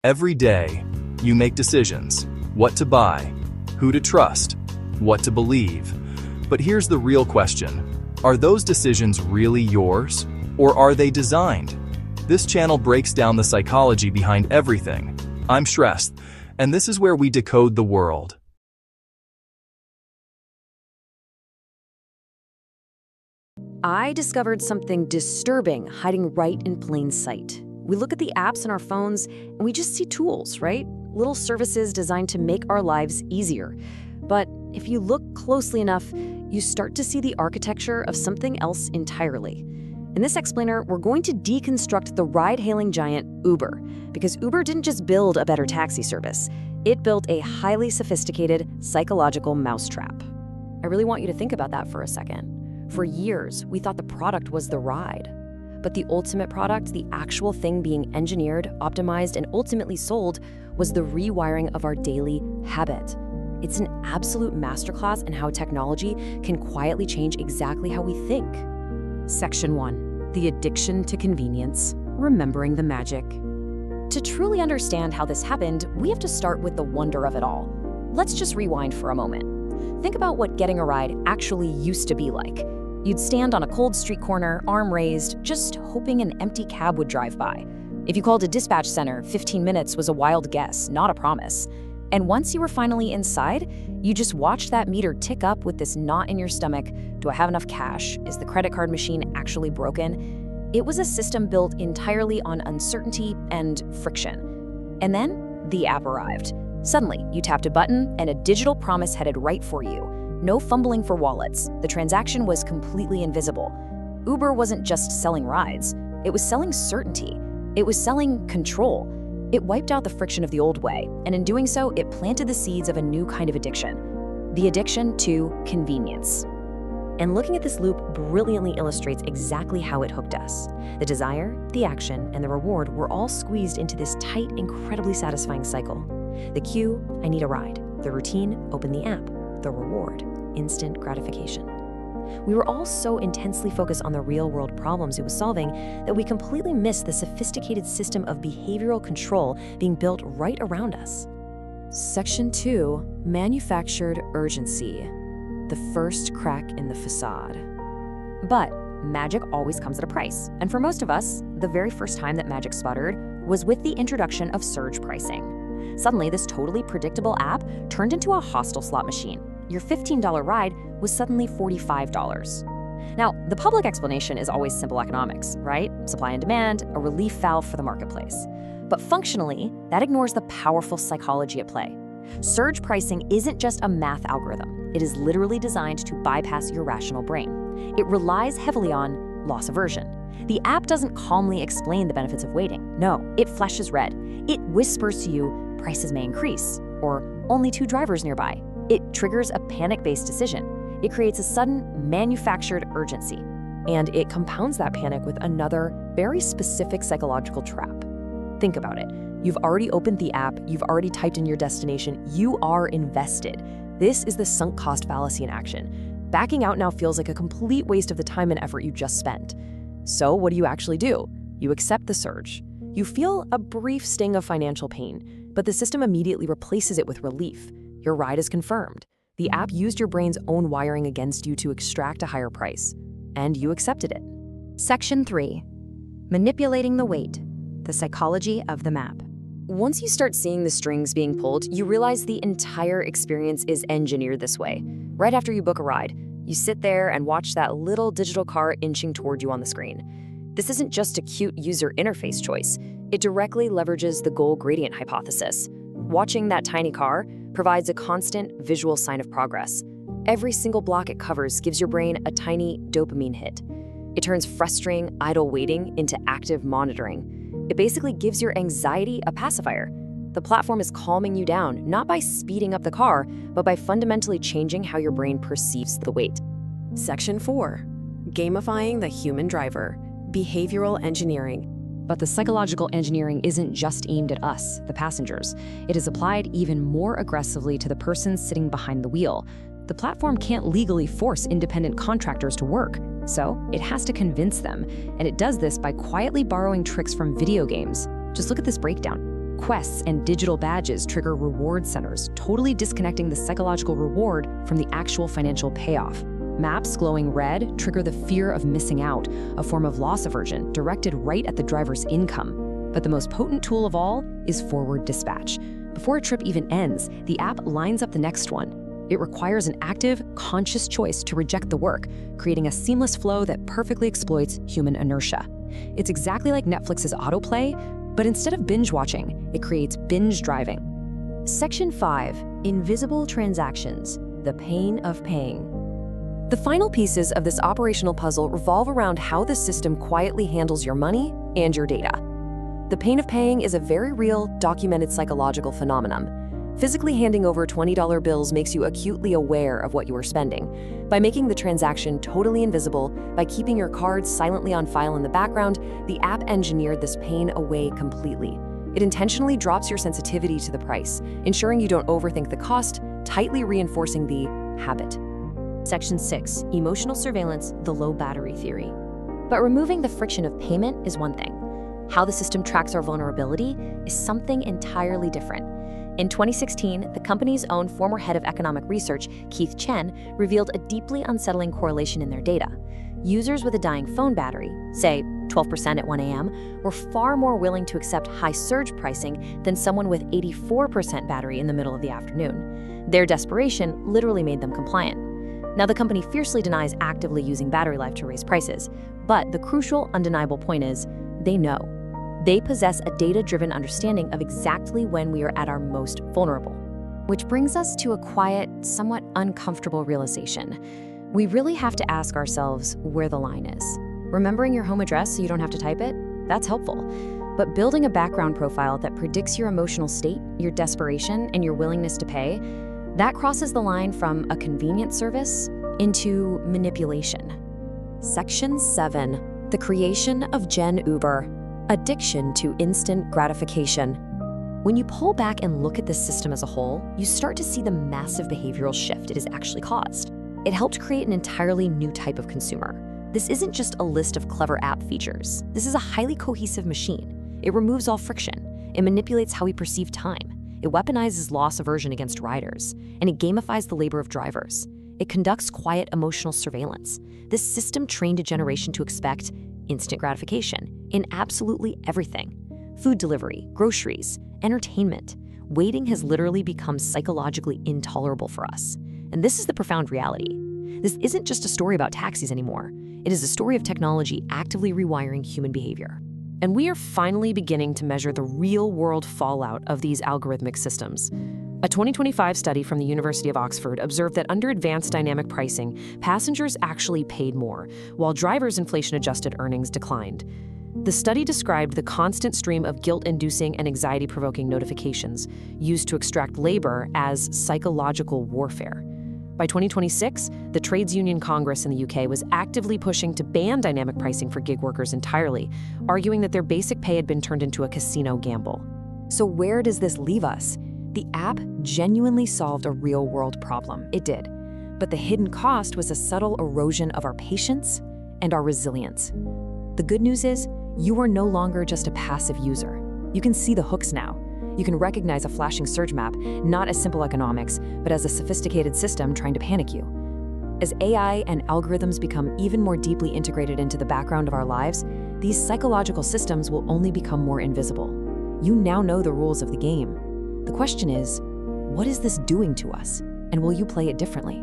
Every day, you make decisions: what to buy, who to trust, what to believe. But here's the real question: are those decisions really yours, or are they designed? This channel breaks down the psychology behind everything. I'm Shrest, and this is where we decode the world. I discovered something disturbing hiding right in plain sight. We look at the apps on our phones and we just see tools, right? Little services designed to make our lives easier. But if you look closely enough, you start to see the architecture of something else entirely. In this explainer, we're going to deconstruct the ride-hailing giant Uber, because Uber didn't just build a better taxi service. It built a highly sophisticated psychological mousetrap. I really want you to think about that for a second. For years, we thought the product was the ride. But the ultimate product, the actual thing being engineered, optimized, and ultimately sold, was the rewiring of our daily habit. It's an absolute masterclass in how technology can quietly change exactly how we think. Section 1. The addiction to convenience, remembering the magic. To truly understand how this happened, we have to start with the wonder of it all. Let's just rewind for a moment. Think about what getting a ride actually used to be like. You'd stand on a cold street corner, arm raised, just hoping an empty cab would drive by. If you called a dispatch center, 15 minutes was a wild guess, not a promise. And once you were finally inside, you just watched that meter tick up with this knot in your stomach. Do I have enough cash? Is the credit card machine actually broken? It was a system built entirely on uncertainty and friction. And then the app arrived. Suddenly, you tapped a button and a digital promise headed right for you. No fumbling for wallets. The transaction was completely invisible. Uber wasn't just selling rides. It was selling certainty. It was selling control. It wiped out the friction of the old way, and in doing so, it planted the seeds of a new kind of addiction. The addiction to convenience. And looking at this loop brilliantly illustrates exactly how it hooked us. The desire, the action, and the reward were all squeezed into this tight, incredibly satisfying cycle. The cue, I need a ride. The routine, open the app. The reward, instant gratification. We were all so intensely focused on the real-world problems it was solving that we completely missed the sophisticated system of behavioral control being built right around us. Section 2, manufactured urgency, the first crack in the facade. But magic always comes at a price, and for most of us, the very first time that magic sputtered was with the introduction of surge pricing. Suddenly, this totally predictable app turned into a hostile slot machine. Your $15 ride was suddenly $45. Now, the public explanation is always simple economics, right? Supply and demand, a relief valve for the marketplace. But functionally, that ignores the powerful psychology at play. Surge pricing isn't just a math algorithm. It is literally designed to bypass your rational brain. It relies heavily on loss aversion. The app doesn't calmly explain the benefits of waiting. No, it flashes red. It whispers to you, prices may increase, or only 2 drivers nearby. It triggers a panic-based decision. It creates a sudden manufactured urgency. And it compounds that panic with another very specific psychological trap. Think about it. You've already opened the app, you've already typed in your destination, you are invested. This is the sunk cost fallacy in action. Backing out now feels like a complete waste of the time and effort you just spent. So what do you actually do? You accept the surge. You feel a brief sting of financial pain, but the system immediately replaces it with relief. Your ride is confirmed. The app used your brain's own wiring against you to extract a higher price, and you accepted it. Section 3. Manipulating the wait, the psychology of the map. Once you start seeing the strings being pulled, you realize the entire experience is engineered this way. Right after you book a ride, you sit there and watch that little digital car inching toward you on the screen. This isn't just a cute user interface choice. It directly leverages the goal gradient hypothesis. Watching that tiny car provides a constant visual sign of progress. Every single block it covers gives your brain a tiny dopamine hit. It turns frustrating, idle waiting into active monitoring. It basically gives your anxiety a pacifier. The platform is calming you down, not by speeding up the car, but by fundamentally changing how your brain perceives the wait. Section 4. Gamifying the human driver, behavioral engineering. But the psychological engineering isn't just aimed at us, the passengers. It is applied even more aggressively to the person sitting behind the wheel. The platform can't legally force independent contractors to work, so it has to convince them. And it does this by quietly borrowing tricks from video games. Just look at this breakdown. Quests and digital badges trigger reward centers, totally disconnecting the psychological reward from the actual financial payoff. Maps glowing red trigger the fear of missing out, a form of loss aversion directed right at the driver's income. But the most potent tool of all is forward dispatch. Before a trip even ends, the app lines up the next one. It requires an active, conscious choice to reject the work, creating a seamless flow that perfectly exploits human inertia. It's exactly like Netflix's autoplay, but instead of binge watching, it creates binge driving. Section 5, Invisible Transactions, the pain of paying. The final pieces of this operational puzzle revolve around how the system quietly handles your money and your data. The pain of paying is a very real, documented psychological phenomenon. Physically handing over $20 bills makes you acutely aware of what you are spending. By making the transaction totally invisible, by keeping your cards silently on file in the background, the app engineered this pain away completely. It intentionally drops your sensitivity to the price, ensuring you don't overthink the cost, tightly reinforcing the habit. Section 6, Emotional Surveillance, the low battery theory. But removing the friction of payment is one thing. How the system tracks our vulnerability is something entirely different. In 2016, the company's own former head of economic research, Keith Chen, revealed a deeply unsettling correlation in their data. Users with a dying phone battery, say 12% at 1 a.m., were far more willing to accept high surge pricing than someone with 84% battery in the middle of the afternoon. Their desperation literally made them compliant. Now, the company fiercely denies actively using battery life to raise prices, but the crucial, undeniable point is they know. They possess a data-driven understanding of exactly when we are at our most vulnerable. Which brings us to a quiet, somewhat uncomfortable realization. We really have to ask ourselves where the line is. Remembering your home address so you don't have to type it? That's helpful. But building a background profile that predicts your emotional state, your desperation, and your willingness to pay, that crosses the line from a convenient service into manipulation. Section 7, the creation of Gen Uber. Addiction to instant gratification. When you pull back and look at this system as a whole, you start to see the massive behavioral shift it has actually caused. It helped create an entirely new type of consumer. This isn't just a list of clever app features. This is a highly cohesive machine. It removes all friction. It manipulates how we perceive time. It weaponizes loss aversion against riders, and it gamifies the labor of drivers. It conducts quiet emotional surveillance. This system trained a generation to expect instant gratification in absolutely everything. Food delivery, groceries, entertainment. Waiting has literally become psychologically intolerable for us. And this is the profound reality. This isn't just a story about taxis anymore. It is a story of technology actively rewiring human behavior. And we are finally beginning to measure the real-world fallout of these algorithmic systems. A 2025 study from the University of Oxford observed that under advanced dynamic pricing, passengers actually paid more, while drivers' inflation-adjusted earnings declined. The study described the constant stream of guilt-inducing and anxiety-provoking notifications used to extract labor as psychological warfare. By 2026, the Trades Union Congress in the UK was actively pushing to ban dynamic pricing for gig workers entirely, arguing that their basic pay had been turned into a casino gamble. So where does this leave us? The app genuinely solved a real-world problem. It did. But the hidden cost was a subtle erosion of our patience and our resilience. The good news is, you are no longer just a passive user. You can see the hooks now. You can recognize a flashing surge map, not as simple economics, but as a sophisticated system trying to panic you. As AI and algorithms become even more deeply integrated into the background of our lives, these psychological systems will only become more invisible. You now know the rules of the game. The question is, what is this doing to us? And will you play it differently?